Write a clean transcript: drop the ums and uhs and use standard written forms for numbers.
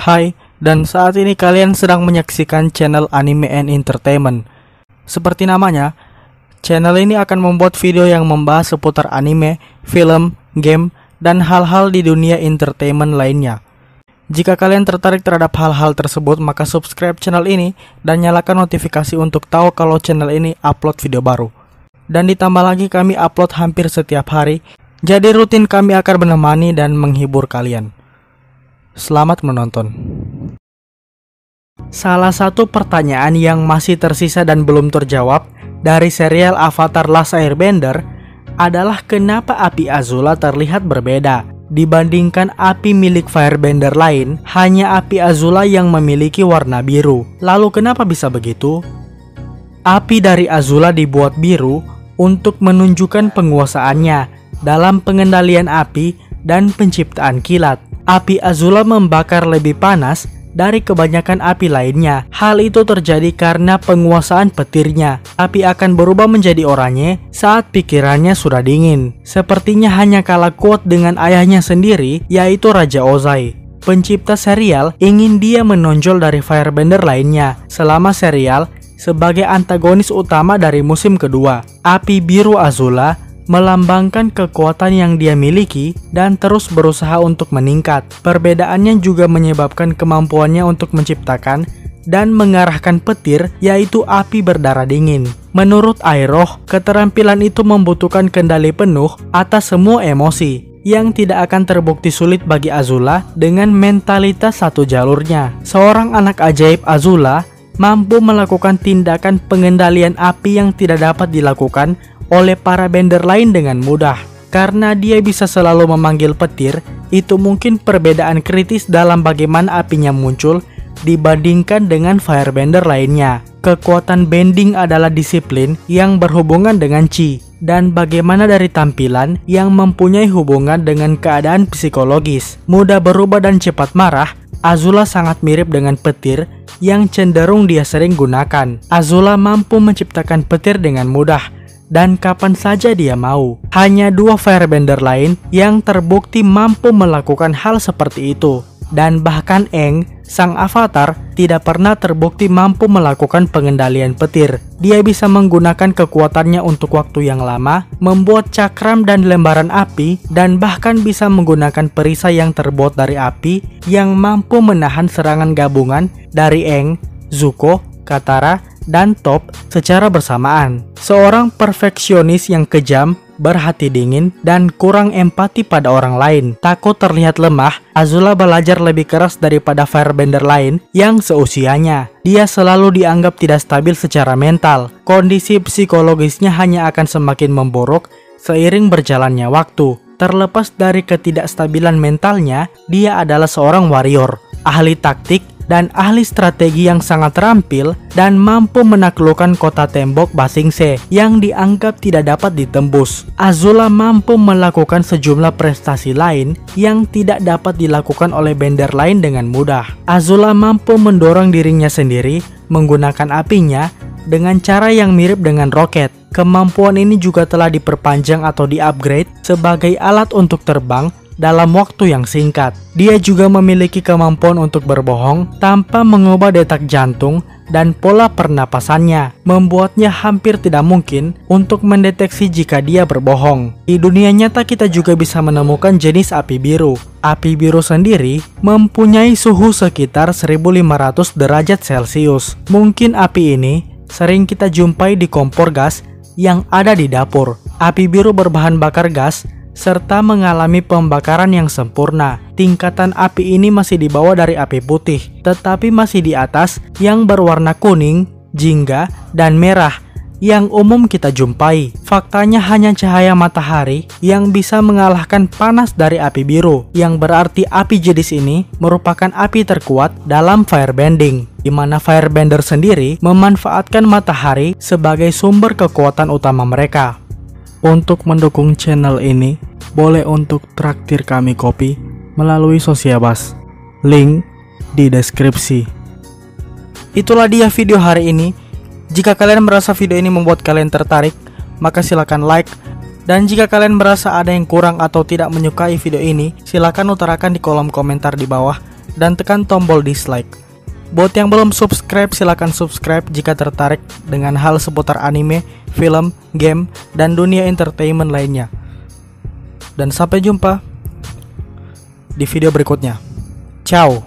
Hai, dan saat ini kalian sedang menyaksikan channel Anime and Entertainment. Seperti namanya, channel ini akan membuat video yang membahas seputar anime, film, game, dan hal-hal di dunia entertainment lainnya. Jika kalian tertarik terhadap hal-hal tersebut, maka subscribe channel ini dan nyalakan notifikasi untuk tahu kalau channel ini upload video baru. Dan ditambah lagi kami upload hampir setiap hari, jadi rutin kami akan menemani dan menghibur kalian. Selamat menonton. Salah satu pertanyaan yang masih tersisa dan belum terjawab dari serial Avatar Last Airbender adalah kenapa api Azula terlihat berbeda dibandingkan api milik Firebender lain. Hanya api Azula yang memiliki warna biru. Lalu kenapa bisa begitu? Api dari Azula dibuat biru untuk menunjukkan penguasaannya dalam pengendalian api dan penciptaan kilat. Api Azula membakar lebih panas dari kebanyakan api lainnya. Hal itu terjadi karena penguasaan petirnya. Api akan berubah menjadi oranye saat pikirannya sudah dingin. Sepertinya hanya kalah kuat dengan ayahnya sendiri, yaitu Raja Ozai. Pencipta serial ingin dia menonjol dari Firebender lainnya selama serial sebagai antagonis utama dari musim kedua. Api biru Azula melambangkan kekuatan yang dia miliki dan terus berusaha untuk meningkat. Perbedaannya juga menyebabkan kemampuannya untuk menciptakan dan mengarahkan petir, yaitu api berdarah dingin. Menurut Iroh, keterampilan itu membutuhkan kendali penuh atas semua emosi, yang tidak akan terbukti sulit bagi Azula dengan mentalitas satu jalurnya. Seorang anak ajaib Azula mampu melakukan tindakan pengendalian api yang tidak dapat dilakukan oleh para bender lain dengan mudah. Karena dia bisa selalu memanggil petir, itu mungkin perbedaan kritis dalam bagaimana apinya muncul dibandingkan dengan firebender lainnya. Kekuatan bending adalah disiplin yang berhubungan dengan chi, dan bagaimana dari tampilan yang mempunyai hubungan dengan keadaan psikologis. Mudah berubah dan cepat marah, Azula sangat mirip dengan petir yang cenderung dia sering gunakan. Azula mampu menciptakan petir dengan mudah dan kapan saja dia mau. Hanya dua firebender lain yang terbukti mampu melakukan hal seperti itu. Dan bahkan Aang, sang avatar, tidak pernah terbukti mampu melakukan pengendalian petir. Dia bisa menggunakan kekuatannya untuk waktu yang lama, membuat cakram dan lembaran api, dan bahkan bisa menggunakan perisai yang terbuat dari api yang mampu menahan serangan gabungan dari Aang, Zuko, Katara, dan Toph secara bersamaan. Seorang perfeksionis yang kejam, berhati dingin, dan kurang empati pada orang lain. Takut terlihat lemah, Azula belajar lebih keras daripada firebender lain yang seusianya. Dia selalu dianggap tidak stabil secara mental. Kondisi psikologisnya hanya akan semakin memburuk seiring berjalannya waktu. Terlepas dari ketidakstabilan mentalnya, dia adalah seorang warrior, ahli taktik, dan ahli strategi yang sangat terampil dan mampu menaklukkan kota tembok Ba Sing Se yang dianggap tidak dapat ditembus. Azula mampu melakukan sejumlah prestasi lain yang tidak dapat dilakukan oleh bender lain dengan mudah. Azula mampu mendorong dirinya sendiri menggunakan apinya dengan cara yang mirip dengan roket. Kemampuan ini juga telah diperpanjang atau di-upgrade sebagai alat untuk terbang dalam waktu yang singkat. Dia juga memiliki kemampuan untuk berbohong tanpa mengubah detak jantung dan pola pernapasannya, membuatnya hampir tidak mungkin untuk mendeteksi jika dia berbohong. Di dunia nyata kita juga bisa menemukan jenis api biru. Api biru sendiri mempunyai suhu sekitar 1500 derajat Celcius. Mungkin api ini sering kita jumpai di kompor gas yang ada di dapur. Api biru berbahan bakar gas serta mengalami pembakaran yang sempurna. Tingkatan api ini masih di bawah dari api putih, tetapi masih di atas yang berwarna kuning, jingga, dan merah yang umum kita jumpai. Faktanya hanya cahaya matahari yang bisa mengalahkan panas dari api biru, yang berarti api jenis ini merupakan api terkuat dalam firebending, di mana firebender sendiri memanfaatkan matahari sebagai sumber kekuatan utama mereka. Untuk mendukung channel ini, boleh untuk traktir kami kopi melalui Sosiabas. Link di deskripsi. Itulah dia video hari ini. Jika kalian merasa video ini membuat kalian tertarik, maka silakan like. Dan jika kalian merasa ada yang kurang atau tidak menyukai video ini, silakan utarakan di kolom komentar di bawah. dan tekan tombol dislike. Buat yang belum subscribe, silakan subscribe jika tertarik dengan hal seputar anime, film, game, dan dunia entertainment lainnya. Dan sampai jumpa di video berikutnya. Ciao.